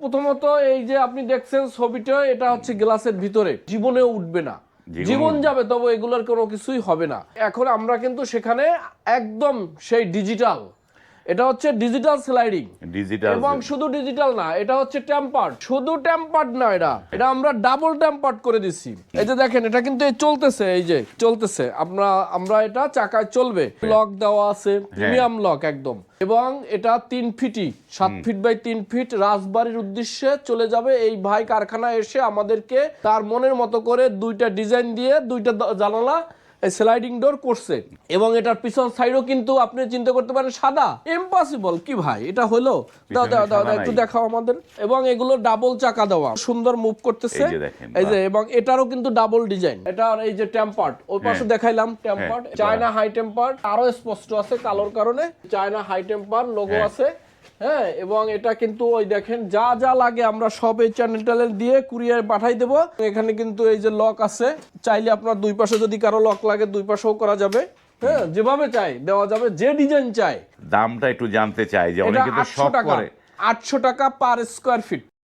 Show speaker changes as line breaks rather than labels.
প্রথমত এই যে আপনি দেখছেন ছবিটা, এটা হচ্ছে গ্লাসের ভিতরে, জীবনেও উঠবে না, জীবন যাবে তবে এগুলোর কোনো কিছুই হবে না। এখন আমরা কিন্তু সেখানে একদম সেই ডিজিটাল, এটা হচ্ছে ডিজিটাল স্লাইডিং
ডিজিটাল,
এবং শুধু ডিজিটাল না, এটা হচ্ছে টেম্পার্ড, শুধু টেম্পার্ড না, এটা আমরা ডাবল টেম্পার্ড করে দিছি। এই যে দেখেন এটা কিন্তু চলতেছে, এই যে চলতেছে, আমরা এটা চাকায় চলবে, লক দেওয়া আছে, প্রিমিয়াম লক একদম। এবং এটা 3 ফিটই, 7 ফিট বাই 3 ফিট রাজবাড়ির উদ্দেশ্যে চলে যাবে। এই ভাই কারখানায় এসে আমাদেরকে তার মনের মতো করে 2টা ডিজাইন দিয়ে 2টা জানালা স্লাইডিং ডোর করছে। এবং এটার পিছন সাইডও কিন্তু আপনি চিন্তা করতে পারেন সাদা, ইম্পসিবল কি ভাই এটা হলো, দাও একটু দেখাও আমাদের। এবং এগুলো ডাবল চাকা দেওয়া, সুন্দর মুভ করতেছে, এই যে। এবং এটারও কিন্তু ডাবল ডিজাইন, এটার এই যে টেম্পার্ড, ওই পাশে দেখাইলাম টেম্পার্ড, চায়না হাই টেম্পার্ড, আরো স্পষ্ট আছে কালোর কারণে, চায়না হাই টেম্পার্ড লোগো আছে। হ্যাঁ, এবং এটা কিন্তু ওই দেখেন যা যা লাগে আমরা সব এই চ্যানেল দিয়ে কুরিয়ার পাঠাই দেবো। এখানে কিন্তু এই যে লক আছে, চাইলে আপনার 2 পাশে যদি কারো লক লাগে 2 পাশেও করা যাবে। হ্যাঁ, যেভাবে চাই দেওয়া যাবে, যে ডিজাইন চাই।
দামটা একটু জানতে চাই যে অনেকে তো শখ করে।
800 টাকা পার স্কয়ার ফিট।